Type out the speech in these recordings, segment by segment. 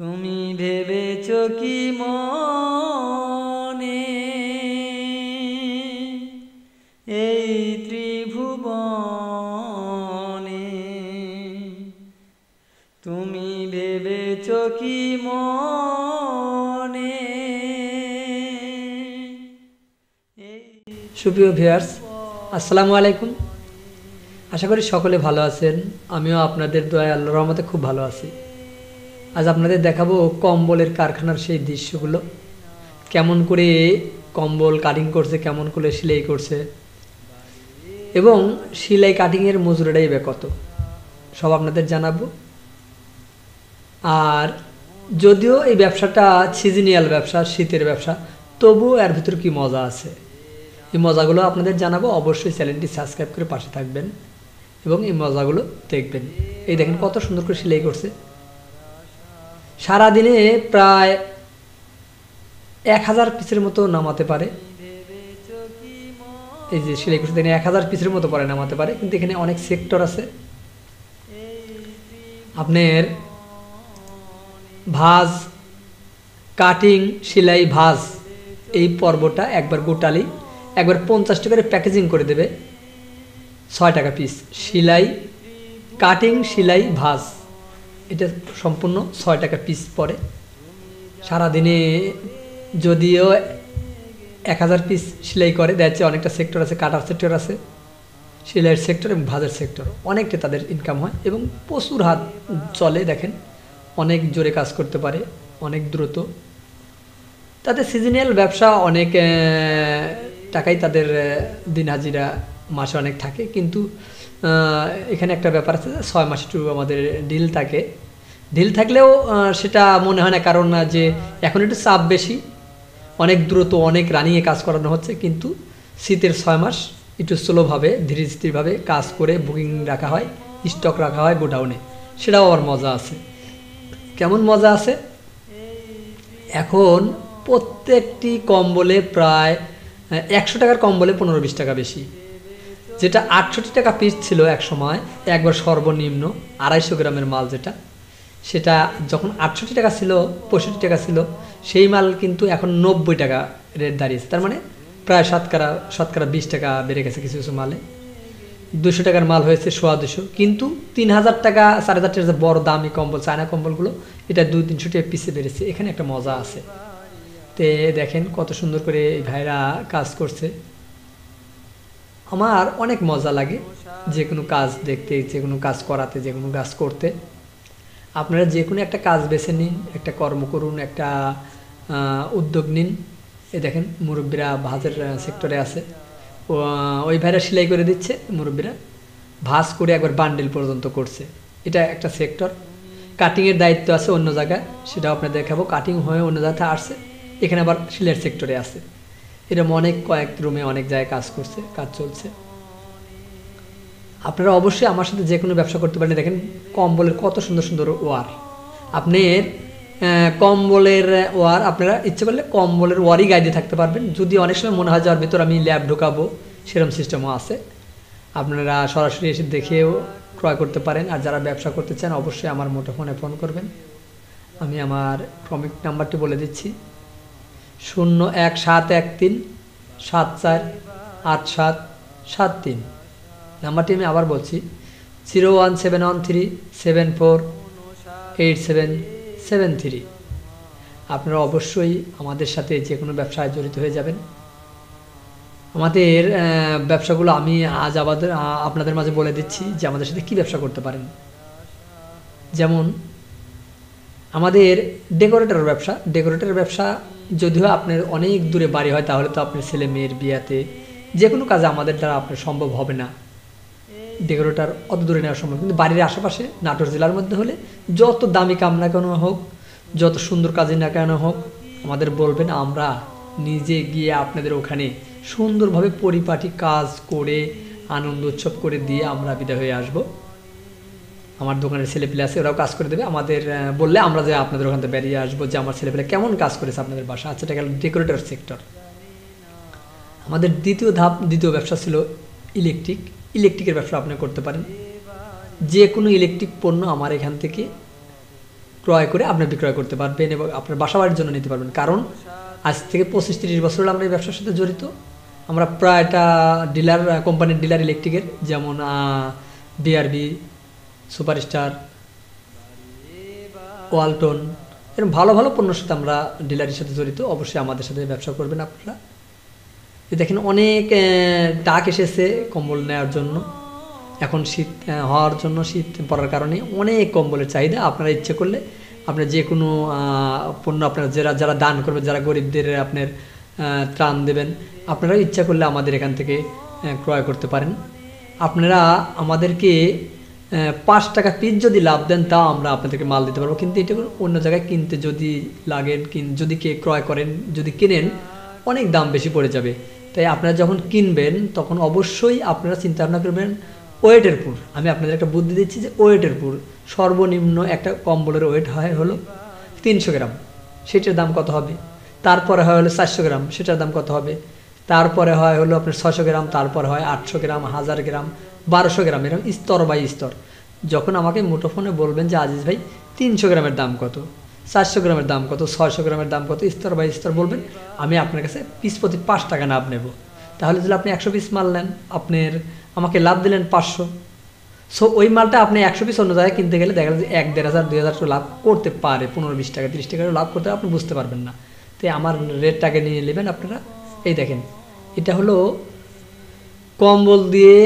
তুমি ভেবেছো কি মনে এই ত্রিভুবনে তুমি ভেবেছো কি মনে। সুপ্রিয় ভিউয়ার্স, আসসালামু আলাইকুম। আশা করি সকলে ভালো আছেন। আমিও আপনাদের দয়ায় আল্লাহর রহমতে খুব ভালো আছি। আজ আপনাদের দেখাবো কম্বলের কারখানার সেই দৃশ্যগুলো, কেমন করে কম্বল কাটিং করছে, কেমন করে সেলাই করছে এবং সেলাই কাটিংয়ের মজুরিটাই বা কত, সব আপনাদের জানাবো। আর যদিও এই ব্যবসাটা সিজনিয়াল ব্যবসা, শীতের ব্যবসা, তবুও এর ভিতরে কি মজা আছে, এই মজাগুলো আপনাদের জানাবো। অবশ্যই চ্যানেলটি সাবস্ক্রাইব করে পাশে থাকবেন এবং এই মজাগুলো দেখবেন। এই দেখেন কত সুন্দর করে সেলাই করছে। সারাদিনে প্রায় 1000 পিসের মতো নামাতে পারে। এই যে সেলাই করছে দেখেন 1000 পিসের মতো পরে নামাতে পারে, কিন্তু এখানে অনেক সেক্টর আছে। আপনার ভাঁজ, কাটিং, সেলাই, ভাঁজ এই পর্বটা একবার গোটালি একবার 50 টাকার প্যাকেজিং করে দেবে, 6 টাকা পিস। সেলাই, কাটিং, সেলাই, ভাঁজ এটা সম্পূর্ণ 6 টাকা পিস পড়ে। সারাদিনে যদিও 1000 পিস সেলাই করে, দেখছে অনেকটা সেক্টর আছে, কাটার সেক্টর আছে, সেলাইয়ের সেক্টর এবং ভাঁজের সেক্টর, অনেকটা তাদের ইনকাম হয় এবং প্রচুর হাত চলে। দেখেন অনেক জোরে কাজ করতে পারে, অনেক দ্রুত। তাদের সিজনাল ব্যবসা, অনেক টাকাই তাদের দিন হাজিরা মাসে অনেক থাকে, কিন্তু এখানে একটা ব্যাপার আছে, 6 মাস একটু আমাদের ডিল থাকে। ডিল থাকলেও সেটা মনে হয় না, কারণ যে এখন একটু চাপ বেশি, অনেক দ্রুত অনেক রানিংয়ে কাজ করানো হচ্ছে, কিন্তু শীতের 6 মাস একটু স্লোভাবে ধীরে স্থিরভাবে কাজ করে বুকিং রাখা হয়, স্টক রাখা হয় গোডাউনে। সেটাও আবার মজা আছে। কেমন মজা আছে? এখন প্রত্যেকটি কম্বলে প্রায় 100 টাকার কম্বলে 15-20 টাকা বেশি। যেটা 68 টাকা পিস ছিল এক সময়, একবার সর্বনিম্ন 250 গ্রামের মাল, সেটা যখন 68 টাকা ছিল, 65 টাকা ছিল, সেই মাল কিন্তু এখন 90 টাকা রেট দাঁড়িয়েছে। তার মানে প্রায় শতকরা 20 টাকা বেড়ে গেছে কিছু কিছু মালে। 200 টাকার মাল হয়েছে 250, কিন্তু 3000 টাকা 4000 টাকার যে বড় দামি কম্বল, চায়না কম্বলগুলো, এটা 200-300 টাকা পিসে বেড়েছে। এখানে একটা মজা আছে। তে দেখেন কত সুন্দর করে এই ভাইরা কাজ করছে। আমার অনেক মজা লাগে যে কোনো কাজ দেখতে, যে কোনো কাজ করাতে, যে কোনো কাজ করতে। আপনারা যে কোনো একটা কাজ বেছে নিন, একটা কর্ম করুন, একটা উদ্যোগ নিন। এই দেখেন মুরব্বীরা ভাঁজের সেক্টরে আছে, ওই ভাইরা সেলাই করে দিচ্ছে, মুরব্বীরা ভাঁজ করে একবার বান্ডেল পর্যন্ত করছে। এটা একটা সেক্টর। কাটিংয়ের দায়িত্ব আছে অন্য জায়গায়, সেটাও আপনাদের দেখাবো। কাটিং হয়ে অন্য জায়গায় আসছে, এখানে আবার সেলাইয়ের সেক্টরে আছে। এরকম অনেক কয়েক রুমে অনেক জায়গায় কাজ করছে, কাজ চলছে। আপনারা অবশ্যই আমার সাথে যে কোনো ব্যবসা করতে পারেন। দেখেন কম্বলের কত সুন্দর সুন্দর ওয়ার। আপনার কম্বলের ওয়ার আপনারা ইচ্ছে করলে কম্বলের ওয়ারই গাইডে থাকতে পারবেন। যদি অনেক সময় মনে হয় যাওয়ার ভিতর আমি ল্যাব ঢোকাবো, সেরকম সিস্টেমও আছে। আপনারা সরাসরি এসে দেখেও ক্রয় করতে পারেন। আর যারা ব্যবসা করতে চান অবশ্যই আমার মুঠোফোনে ফোন করবেন। আমি আমার ক্রমিক নাম্বারটি বলে দিচ্ছি, 0173748773। নাম্বারটি আমি আবার বলছি, 01713748773। আপনারা অবশ্যই আমাদের সাথে যে কোনো ব্যবসায় জড়িত হয়ে যাবেন। আমাদের ব্যবসাগুলো আমি আজ আপনাদের মাঝে বলে দিচ্ছি যে আমাদের সাথে কি ব্যবসা করতে পারেন। যেমন আমাদের ডেকোরেটরের ব্যবসা। ডেকোরেটরের ব্যবসা যদিও আপনার অনেক দূরে বাড়ি হয়, তাহলে তো আপনার ছেলে মেয়ের বিয়াতে যে কোনো কাজে আমাদের দ্বারা আপনার সম্ভব হবে না, ডেকোরেটর অত দূরে নেওয়া সম্ভব। কিন্তু বাড়ির আশেপাশে নাটোর জেলার মধ্যে হলে যত দামি কাম না কেন হোক, যত সুন্দর কাজই না কেন হোক, আমাদের বলবেন, আমরা নিজে গিয়ে আপনাদের ওখানে সুন্দরভাবে পরিপাটি কাজ করে আনন্দ উৎসব করে দিয়ে আমরা বিদায় হয়ে আসব। আমার দোকানের ছেলেপিলে আছে, ওরাও কাজ করে দেবে। আমাদের বললে আমরা যে আপনাদের ওখান থেকে বেরিয়ে আসবো যে আমার ছেলেপিলে কেমন কাজ করেছে আপনাদের বাসা। আচ্ছা, এটা গেল ডেকোরেটর সেক্টর। আমাদের দ্বিতীয় ব্যবসা ছিল ইলেকট্রিকের ব্যবসা। আপনি করতে পারেন যে কোনো ইলেকট্রিক পণ্য আমার এখান থেকে ক্রয় করে আপনি বিক্রয় করতে পারবেন এবং আপনার বাসাবাড়ির জন্য নিতে পারবেন। কারণ আজ থেকে 25-30 বছর হলো আমরা এই ব্যবসার সাথে জড়িত। আমরা প্রায়টা ডিলার, কোম্পানির ডিলার ইলেকট্রিকের, যেমন বিআরবি, সুপারস্টার, ওয়ালটন, এরকম ভালো ভালো পণ্যের সাথে আমরা ডিলারের সাথে জড়িত। অবশ্যই আমাদের সাথে ব্যবসা করবেন আপনারা। দেখেন অনেক ডাক এসেছে কম্বল নেওয়ার জন্য। এখন শীত হওয়ার জন্য, শীত পড়ার কারণে অনেক কম্বলের চাহিদা। আপনারা ইচ্ছে করলে আপনার যে কোনো পণ্য আপনারা যারা দান করবেন, যারা গরিবদের আপনার ত্রাণ দেবেন, আপনারা ইচ্ছা করলে আমাদের এখান থেকে ক্রয় করতে পারেন। আপনারা আমাদেরকে 5 টাকা পিস যদি লাভ দেন, তাও আমরা আপনাদেরকে মাল দিতে পারবো। কিন্তু এটা অন্য জায়গায় কিনতে যদি লাগেন, যদি কে ক্রয় করেন, যদি কিনেন, অনেক দাম বেশি পড়ে যাবে। তাই আপনারা যখন কিনবেন তখন অবশ্যই আপনারা চিন্তা ভাবনা করবেন ওয়েটের উপর। আমি আপনাদের একটা বুদ্ধি দিচ্ছি যে ওয়েটের উপর সর্বনিম্ন একটা কম্বলের ওয়েট হয় হলো 300 গ্রাম, সেটার দাম কত হবে। তারপরে হয় হলো 400 গ্রাম, সেটার দাম কত হবে। তারপরে হয় হলো আপনার 600 গ্রাম, তারপরে হয় 800 গ্রাম, 1000 গ্রাম, 1200 গ্রাম, এরকম স্তর বাই স্তর। যখন আমাকে মুঠোফোনে বলবেন যে আজিজ ভাই 300 গ্রামের দাম কত, 400 গ্রামের দাম কত, 600 গ্রামের দাম কত, স্তর বাই স্তর বলবেন, আমি আপনার কাছে পিস প্রতি 5 টাকা লাভ নেব। তাহলে যদি আপনি 100 পিস মাল নেন, আপনার আমাকে লাভ দিলেন 500। সো ওই মালটা আপনি 100 পিস অন্য জায়গায় কিনতে গেলে দেখা যায় 1-1,500, 2,000 টাকা লাভ করতে পারে, 15-20 টাকা, 30 টাকা লাভ করতে আপনি বুঝতে পারবেন না। তাই আমার রেটটাকে নিয়ে নেবেন আপনারা। এই দেখেন, এটা হলো কম্বল দিয়ে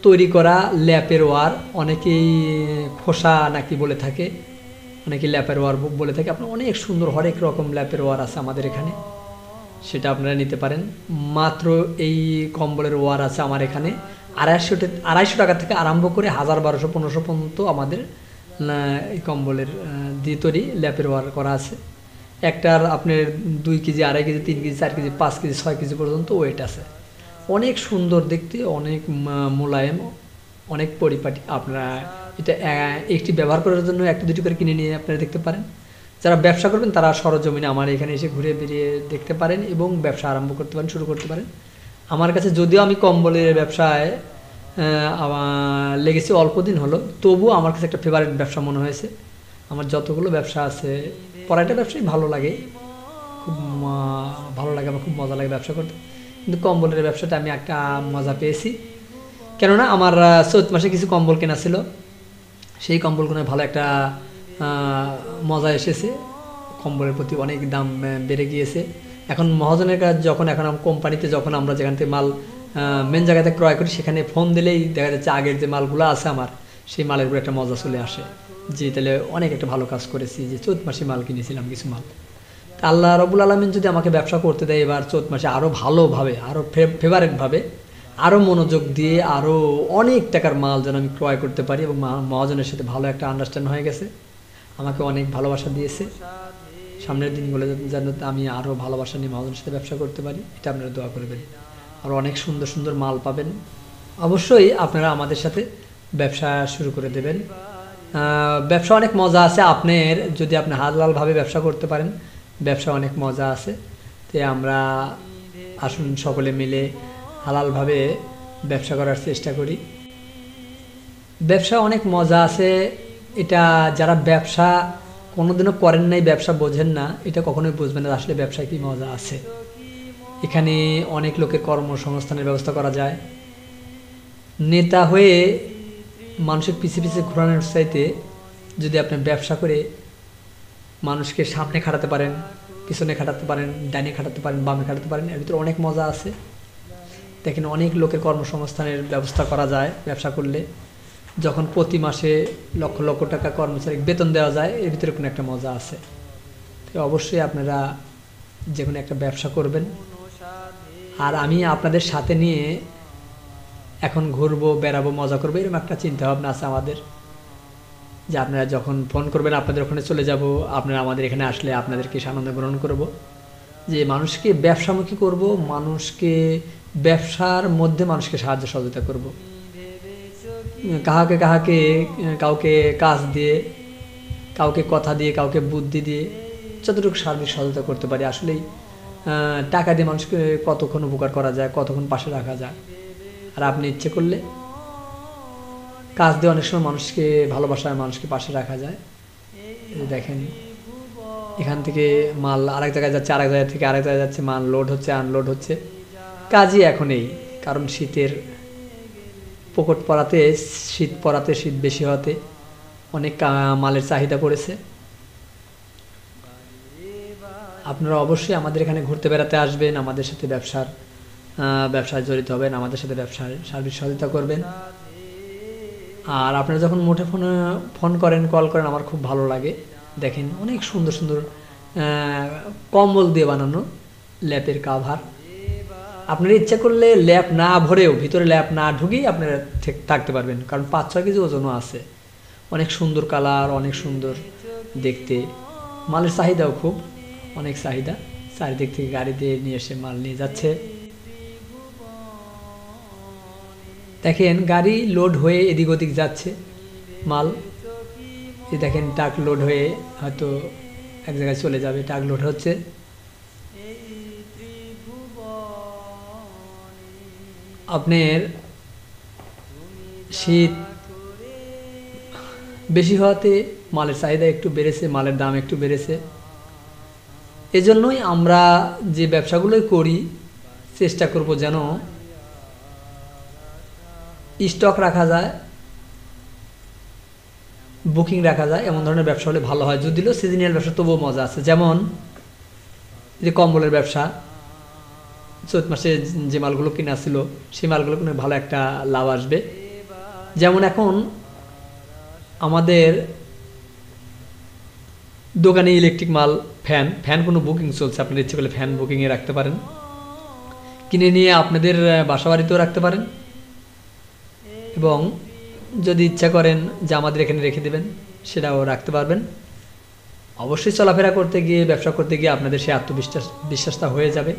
তৈরি করা ল্যাপের ওয়ার। অনেকেই খোসা নাকি বলে থাকে, অনেকে ল্যাপের ওয়ার বলে থাকে। আপনার অনেক সুন্দর হরেক রকম ল্যাপের ওয়ার আছে আমাদের এখানে, সেটা আপনারা নিতে পারেন। মাত্র এই কম্বলের ওয়ার আছে আমার এখানে 250 টাকা থেকে আরম্ভ করে 1000, 1200, 1500 পর্যন্ত আমাদের এই কম্বলের দিয়ে তৈরি ল্যাপের ওয়ার করা আছে। একটার আপনার 2 KG, 2.5 KG, 3 KG, 4 KG, 5 KG, 6 KG পর্যন্ত ওয়েট আছে। অনেক সুন্দর দেখতে, অনেক মোলায়েম, অনেক পরিপাটি। আপনারা এটা একটি ব্যবহার করার জন্য 1-2টি করে কিনে নিয়ে আপনারা দেখতে পারেন। যারা ব্যবসা করবেন তারা সরজমিনে আমার এখানে এসে ঘুরে বেরিয়ে দেখতে পারেন এবং ব্যবসা আরম্ভ করতে পারেন, শুরু করতে পারেন। আমার কাছে যদিও আমি কম্বলের ব্যবসায় লেগেছি অল্প দিন হলো, তবুও আমার কাছে একটা ফেভারিট ব্যবসা মনে হয়েছে। আমার যতগুলো ব্যবসা আছে, পড়াটা ব্যবসাই ভালো লাগে, খুব ভালো লাগে, আমার খুব মজা লাগে ব্যবসা করতে। কিন্তু কম্বলের ব্যবসাটা আমি একটা মজা পেয়েছি, কেননা আমার চৈত মাসে কিছু কম্বল কেনা ছিল। সেই কম্বলগুলো ভালো একটা মজা এসেছে। কম্বলের প্রতি অনেক দাম বেড়ে গিয়েছে। এখন মহাজনের কাছে যখন, এখন কোম্পানিতে যখন আমরা যেখান থেকে মাল মেন জায়গাতে ক্রয় করি, সেখানে ফোন দিলেই দেখা যাচ্ছে আগের যে মালগুলো আছে আমার, সেই মালের উপরে একটা মজা চলে আসে যে তাহলে অনেক একটা ভালো কাজ করেছি, যে চৈত মাসে মাল কিনেছিলাম কিছু মাল। আল্লাহ রবুল আলমিন যদি আমাকে ব্যবসা করতে দেয় এবার চৈত মাসে আরও ভালোভাবে, আরও ফেভারিটভাবে, আরও মনোযোগ দিয়ে আরও অনেক টাকার মাল যেন আমি ক্রয় করতে পারি। এবং মহাজনের সাথে ভালো একটা আন্ডারস্ট্যান্ড হয়ে গেছে, আমাকে অনেক ভালোবাসা দিয়েছে। সামনের দিনগুলো যেন আমি আরও ভালোবাসা নিয়ে মহাজনের সাথে ব্যবসা করতে পারি, এটা আপনারা দোয়া করবেন। আর অনেক সুন্দর সুন্দর মাল পাবেন। অবশ্যই আপনারা আমাদের সাথে ব্যবসা শুরু করে দেবেন। ব্যবসা অনেক মজা আছে, আপনার যদি আপনি হালালভাবে ব্যবসা করতে পারেন, ব্যবসা অনেক মজা আছে। তাই আমরা আসুন সকলে মিলে হালালভাবে ব্যবসা করার চেষ্টা করি। ব্যবসা অনেক মজা আছে, এটা যারা ব্যবসা কোনোদিনও করেন নাই, ব্যবসা বোঝেন না, এটা কখনোই বুঝবেন না আসলে ব্যবসায় কী মজা আছে। এখানে অনেক লোকের কর্মসংস্থানের ব্যবস্থা করা যায়। নেতা হয়ে মানুষের পিছিয়ে পিছিয়ে ঘোরানোর চাইতে যদি আপনি ব্যবসা করে মানুষকে সামনে খাটাতে পারেন, পিছনে খাটাতে পারেন, ডানে খাটাতে পারেন, বামে খাটাতে পারেন, এর ভিতরে অনেক মজা আছে। দেখেন অনেক লোকের কর্মসংস্থানের ব্যবস্থা করা যায় ব্যবসা করলে। যখন প্রতি মাসে লক্ষ লক্ষ টাকা কর্মচারী বেতন দেওয়া যায়, এর ভিতরে কোনো একটা মজা আছে। তো অবশ্যই আপনারা যে কোনো একটা ব্যবসা করবেন। আর আমি আপনাদের সাথে নিয়ে এখন ঘুরবো, বেড়াবো, মজা করবো, এরকম একটা চিন্তাভাবনা আছে আমাদের। যে আপনারা যখন ফোন করবেন আপনাদের ওখানে চলে যাব, আপনারা আমাদের এখানে আসলে আপনাদেরকে আনন্দ গ্রহণ করব। যে মানুষকে ব্যবসামুখী করব, মানুষকে ব্যবসার মধ্যে মানুষকে সাহায্য সহযোগিতা করব। কাউকে কাজ দিয়ে, কাউকে কথা দিয়ে, কাউকে বুদ্ধি দিয়ে যতটুকু সার্বিক সহযোগিতা করতে পারি। আসলেই টাকা দিয়ে মানুষকে কতক্ষণ উপকার করা যায়, কতক্ষণ পাশে রাখা যায়। আর আপনি ইচ্ছে করলে কাজ দিয়ে অনেক সময় মানুষকে ভালোবাসায় মানুষকে পাশে রাখা যায়। এই যে দেখেন এখান থেকে মাল আরেক জায়গায় যাচ্ছে, আরেক জায়গা থেকে আরেক জায়গায় যাচ্ছে, মাল লোড হচ্ছে আনলোড হচ্ছে। কাজই এখন এই, কারণ শীতের প্রকট পড়াতে, শীত পড়াতে, শীত বেশি হওয়াতে অনেক মালের চাহিদা পড়েছে। আপনারা অবশ্যই আমাদের এখানে ঘুরতে বেড়াতে আসবেন, আমাদের সাথে ব্যবসায় জড়িত হবেন, আমাদের সাথে ব্যবসার সার্ভিস সহযোগিতা করবেন। আর আপনারা যখন মুঠে ফোন করেন, কল করেন, আমার খুব ভালো লাগে। দেখেন অনেক সুন্দর সুন্দর কম্বল দিয়ে বানানো ল্যাপের কাভার। আপনারা ইচ্ছা করলে ল্যাপ না ভরেও, ভিতরে ল্যাপ না ঢুকেই আপনারা থাকতে পারবেন, কারণ 5-6 কেজি ওজনও আছে। অনেক সুন্দর কালার, অনেক সুন্দর দেখতে, মালের চাহিদাও খুব, অনেক চাহিদা। চারিদিক থেকে গাড়ি দিয়ে নিয়ে এসে মাল নিয়ে যাচ্ছে। দেখেন গাড়ি লোড হয়ে এদিক ওদিক যাচ্ছে মাল। এই দেখেন ট্রাক লোড হয়ে হয়তো এক জায়গায় চলে যাবে, ট্রাক লোড হচ্ছে। আপনার শীত বেশি হওয়াতে মালের চাহিদা একটু বেড়েছে, মালের দাম একটু বেড়েছে। এজন্যই আমরা যে ব্যবসাগুলোই করি চেষ্টা করব যেন স্টক রাখা যায়, বুকিং রাখা যায়, এমন ধরনের ব্যবসা হলে ভালো হয়। যদিও সিজনাল ব্যবসা তবুও মজা আছে, যেমন যে কম্বলের ব্যবসা, চৈত মাসে যে মালগুলো কিনা ছিল সেই মালগুলো কিনে ভালো একটা লাভ আসবে। যেমন এখন আমাদের দোকানে ইলেকট্রিক মাল, ফ্যান কোনো বুকিং চলছে, আপনার ইচ্ছে করলে ফ্যান বুকিংয়ে রাখতে পারেন, কিনে নিয়ে আপনাদের বাসা বাড়িতেও রাখতে পারেন, এবং যদি ইচ্ছা করেন যে আমাদের এখানে রেখে দেবেন সেটাও রাখতে পারবেন। অবশ্যই চলাফেরা করতে গিয়ে, ব্যবসা করতে গিয়ে আপনাদের সেই বিশ্বাসটা হয়ে যাবে।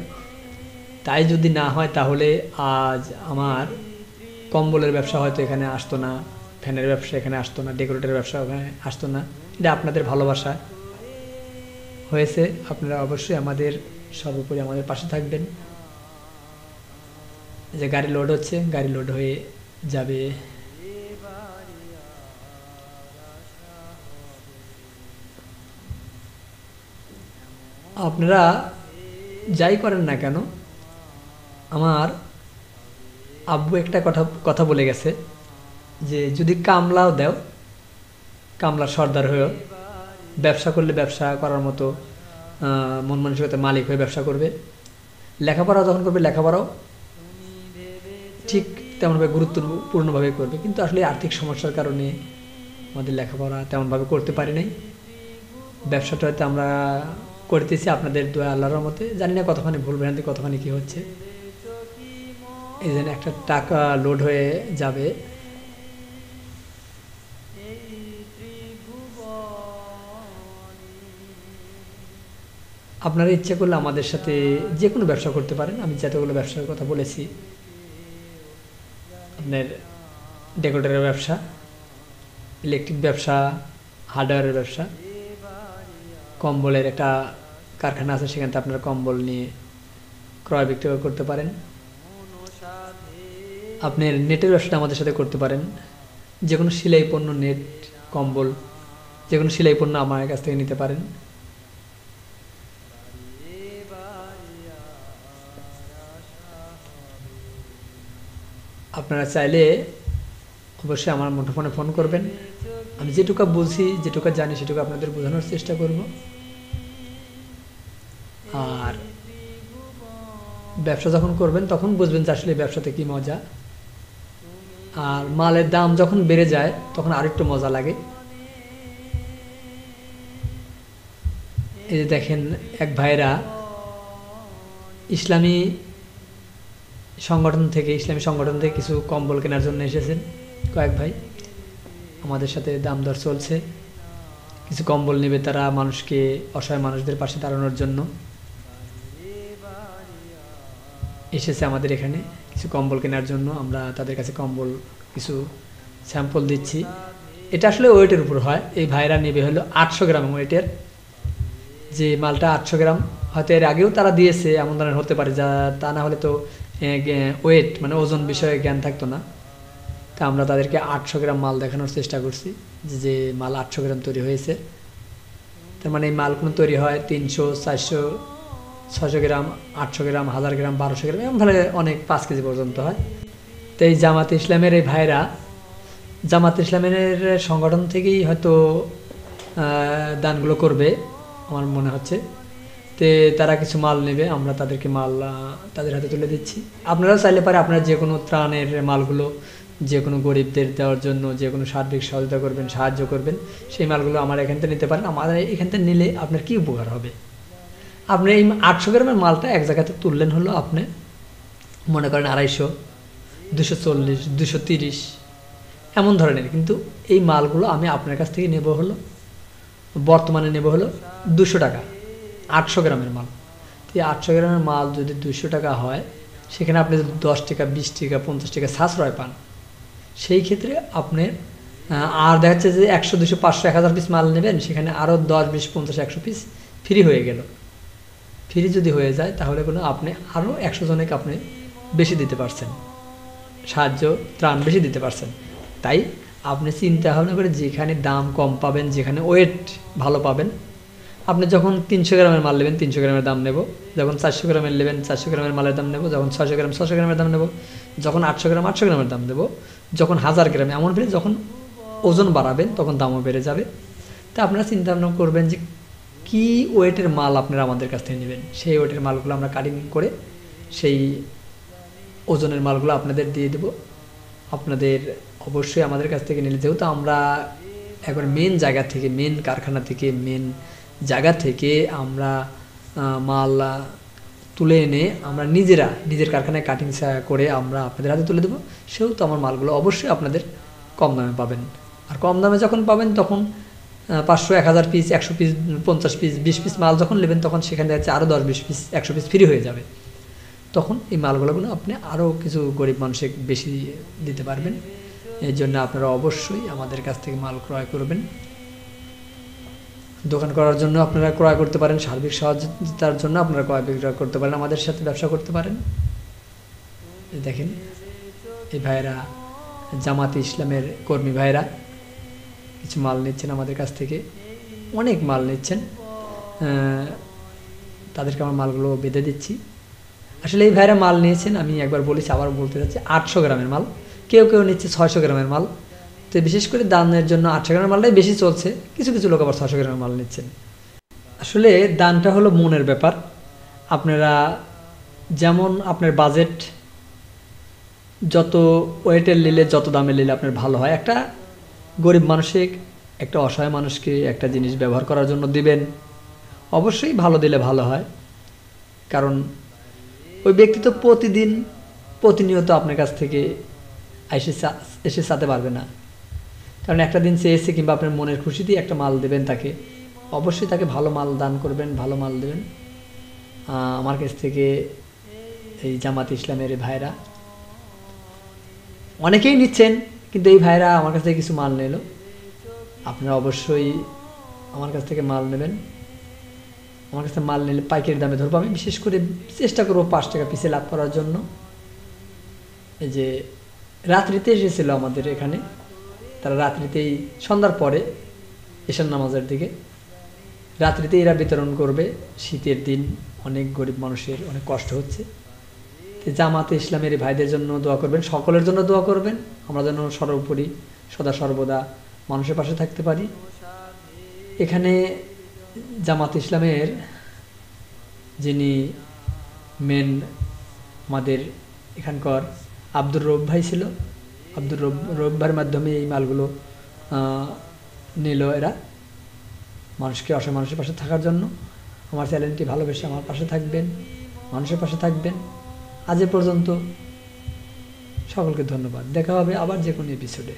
তাই যদি না হয় তাহলে আজ আমার কম্বলের ব্যবসা হয়তো এখানে আসতো না, ফ্যানের ব্যবসা এখানে আসতো না, ডেকোরেটরের ব্যবসা এখানে আসতো না। এটা আপনাদের ভালোবাসা হয়েছে। আপনারা অবশ্যই আমাদের সর্বোপরি আমাদের পাশে থাকবেন। যে গাড়ি লোড হচ্ছে, গাড়ি লোড হয়ে যাবে। আপনারা যাই করেন না কেন, আমার আব্বু একটা কথা বলে গেছে যে যদি কামলাও দাও, কামলার সর্দার হয়েও ব্যবসা করলে ব্যবসা করার মতো মন মানসিকতার মালিক হয়ে ব্যবসা করবে। লেখাপড়া যখন করবে, লেখাপড়াও ঠিক তেমনভাবে গুরুত্বপূর্ণভাবে করবে। কিন্তু আসলে আর্থিক সমস্যার কারণে আমাদের লেখাপড়া তেমনভাবে করতে পারি নাই। ব্যবসাটা হয়তো আমরা করতেছি আপনাদের দোয়া, আল্লাহর রহমতে। জানি না কতখানি ভুল ভ্রান্তি, কতখানি কি হচ্ছে। এই জন্য একটা টাকা লোড হয়ে যাবে। আপনারা ইচ্ছে করলে আমাদের সাথে যে কোনো ব্যবসা করতে পারেন। আমি যতগুলো ব্যবসার কথা বলেছি, আপনার ডেকোরেটরের ব্যবসা, ইলেকট্রিক ব্যবসা, হার্ডওয়্যারের ব্যবসা, কম্বলের একটা কারখানা আছে, সেখান থেকে আপনারা কম্বল নিয়ে ক্রয় বিক্রয় করতে পারেন। আপনার নেটের ব্যবসাটা আমাদের সাথে করতে পারেন। যে কোনো সেলাই পণ্য, নেট, কম্বল, যে কোনো সেলাই পণ্য আমার কাছ থেকে নিতে পারেন। আপনারা চাইলে অবশ্যই আমার মুঠোফোনে ফোন করবেন। আমি যেটুকু বুঝি, যেটুকু জানি সেটুকু আপনাদের বোঝানোর চেষ্টা করব। আর ব্যবসা যখন করবেন তখন বুঝবেন যে আসলে ব্যবসাতে কি মজা। আর মালের দাম যখন বেড়ে যায় তখন আরেকটু মজা লাগে। এই যে দেখেন এক ভাইরা ইসলামী সংগঠন থেকে কিছু কম্বল কেনার জন্য এসেছেন। কয়েক ভাই আমাদের সাথে দাম দর চলছে, কিছু কম্বল নেবে তারা, মানুষকে, অসহায় মানুষদের পাশে দাঁড়ানোর জন্য এসেছে আমাদের এখানে কিছু কম্বল কেনার জন্য। আমরা তাদের কাছে কম্বল কিছু স্যাম্পল দিচ্ছি। এটা আসলে ওয়েটের উপর হয়। এই ভাইরা নেবে হলো 800 গ্রাম ওয়েটের। যে মালটা 800 গ্রাম, হয়তো এর আগেও তারা দিয়েছে, এমন ধরনের হতে পারে, যা তা না হলে তো ওয়েট মানে ওজন বিষয়ে জ্ঞান থাকতো না। তা আমরা তাদেরকে 800 গ্রাম মাল দেখানোর চেষ্টা করছি, যে মাল 800 গ্রাম তৈরি হয়েছে। তার মানে এই মালগুলো তৈরি হয় 300, 400, 600 গ্রাম, 800 গ্রাম, 1000 গ্রাম, 1200 গ্রাম, এমনভাবে অনেক 5 কেজি পর্যন্ত হয়। তো এই জামাত ইসলামের এই ভাইরা, জামাত ইসলামের সংগঠন থেকেই হয়তো দানগুলো করবে আমার মনে হচ্ছে। তে তারা কিছু মাল নেবে, আমরা তাদেরকে মাল তাদের হাতে তুলে দিচ্ছি। আপনারাও চাইলে পারে আপনারা যে কোনো ত্রাণের মালগুলো যে কোনো গরিবদের দেওয়ার জন্য যে কোনো সার্বিক সহযোগিতা করবেন, সাহায্য করবেন, সেই মালগুলো আমার এখান থেকে নিতে পারেন। আমাদের এখান থেকে নিলে আপনার কী উপকার হবে? আপনি এই 800 গ্রামের মালটা এক জায়গাতে তুললেন হলো আপনি মনে করেন 250, 240, 230 এমন ধরনের, কিন্তু এই মালগুলো আমি আপনার কাছ থেকে নেব হলো বর্তমানে নেব হলো 200 টাকা 800 গ্রামের মাল। তো এই 800 গ্রামের মাল যদি 200 টাকা হয়, সেখানে আপনি যদি 10 টাকা, 20 টাকা, 50 টাকা সাশ্রয় পান, সেই ক্ষেত্রে আপনি আর দেখা যাচ্ছে যে 100, 200, 500, 1000 পিস মাল নেবেন, সেখানে আরও 10, 20, 50, 100 পিস ফ্রি হয়ে গেল। ফ্রি যদি হয়ে যায় তাহলে কোনো আপনি আরও 100 জনকে আপনি বেশি দিতে পারছেন, সাহায্য ত্রাণ বেশি দিতে পারছেন। তাই আপনি চিন্তা ভাবনা করে যেখানে দাম কম পাবেন, যেখানে ওয়েট ভালো পাবেন, আপনি যখন 300 গ্রামের মাল নেবেন 300 গ্রামের দাম নেব, যখন 400 গ্রামের নেবেন 400 গ্রামের মালের দাম নেব, যখন 600 গ্রাম 600 গ্রামের দাম নেব, যখন 800 গ্রাম 800 গ্রামের দাম দেব, যখন 1000 গ্রাম, এমন ফিরে যখন ওজন বাড়াবেন তখন দামও বেড়ে যাবে। তা আপনারা চিন্তা ভাবনা করবেন যে কী ওয়েটের মাল আপনারা আমাদের কাছ থেকে নেবেন, সেই ওয়েটের মালগুলো আমরা কাটিং করে সেই ওজনের মালগুলো আপনাদের দিয়ে দেব। আপনাদের অবশ্যই আমাদের কাছ থেকে নিলে, যেহেতু আমরা একবার মেন জায়গা থেকে, মেন কারখানা থেকে, মেন জায়গা থেকে আমরা মাল তুলে এনে আমরা নিজেরা নিজের কারখানায় কাটিং করে আমরা আপনাদের হাতে তুলে দেবো, সেহেতু আমার মালগুলো অবশ্যই আপনাদের কম দামে পাবেন। আর কম দামে যখন পাবেন তখন 500, 1000 পিস, 100 পিস, 50 পিস, 20 পিস মাল যখন নেবেন, তখন সেখানে দেখা যাচ্ছে আরও 10, 20 পিস, 100 পিস ফ্রি হয়ে যাবে। তখন এই মালগুলো আপনি আরও কিছু গরিব মানুষকে বেশি দিতে পারবেন। এই জন্য আপনারা অবশ্যই আমাদের কাছ থেকে মাল ক্রয় করবেন। দোকান করার জন্য আপনারা ক্রয় করতে পারেন, সার্বিক সহযোগিতার জন্য আপনারা ক্রয় বিক্রয় করতে পারেন, আমাদের সাথে ব্যবসা করতে পারেন। দেখেন এই ভাইয়েরা জামাতে ইসলামের কর্মী ভাইয়েরা কিছু মাল নিচ্ছেন আমাদের কাছ থেকে, অনেক মাল নিচ্ছেন। তাদেরকে আমার মালগুলো বেঁধে দিচ্ছি। আসলে এই ভাইয়েরা মাল নিয়েছেন, আমি একবার বলেছি আবার বলতে চাচ্ছি, 800 গ্রামের মাল, কেউ কেউ নিচ্ছে 600 গ্রামের মাল। তো বিশেষ করে দানের জন্য 800 গ্রামের মালটাই বেশি চলছে, কিছু কিছু লোক আবার 600 গ্রামের মাল নিচ্ছেন। আসলে দানটা হলো মনের ব্যাপার। আপনারা যেমন আপনার বাজেট, যত ওয়েটের নিলে, যত দামের নিলে আপনার ভালো হয়। একটা গরিব মানুষকে, একটা অসহায় মানুষকে একটা জিনিস ব্যবহার করার জন্য দিবেন, অবশ্যই ভালো দিলে ভালো হয়। কারণ ওই ব্যক্তি তো প্রতিনিয়ত আপনার কাছ থেকে এসে চাতে পারবে না। কারণ একটা দিন চেয়েছে, কিংবা আপনার মনের খুশিতেই একটা মাল দেবেন তাকে, অবশ্যই তাকে ভালো মাল দান করবেন, ভালো মাল দেবেন। আমার কাছ থেকে এই জামাত ইসলামের এই ভাইরা অনেকেই নিচ্ছেন, কিন্তু এই ভাইরা আমার কাছ থেকে কিছু মাল নিল। আপনারা অবশ্যই আমার কাছ থেকে মাল নেবেন। আমার কাছে মাল নিলে পাইকারি দামে ধরবো। আমি বিশেষ করে চেষ্টা করবো 5 টাকা পিসে লাভ করার জন্য। এই যে রাত্রিতে এসেছিল আমাদের এখানে, তারা রাত্রিতেই, সন্ধ্যার পরে, এশার নামাজের দিকে রাত্রিতে এরা বিতরণ করবে। শীতের দিন অনেক গরিব মানুষের অনেক কষ্ট হচ্ছে। তো জামাতে ইসলামের এই ভাইদের জন্য দোয়া করবেন, সকলের জন্য দোয়া করবেন, আমরা যেন সর্বোপরি সদা সর্বদা মানুষের পাশে থাকতে পারি। এখানে জামাত ইসলামের যিনি মেন আমাদের এখানকার আব্দুর রব ভাই ছিল, আব্দুর রব ভাইয়ের মাধ্যমে এই মালগুলো নিল এরা, মানুষকে, অসহায় মানুষের পাশে থাকার জন্য। আমার চ্যানেলটি ভালোবেসে আমার পাশে থাকবেন, মানুষের পাশে থাকবেন। আজ এ পর্যন্ত, সকলকে ধন্যবাদ। দেখা হবে আবার যে কোনো এপিসোডে।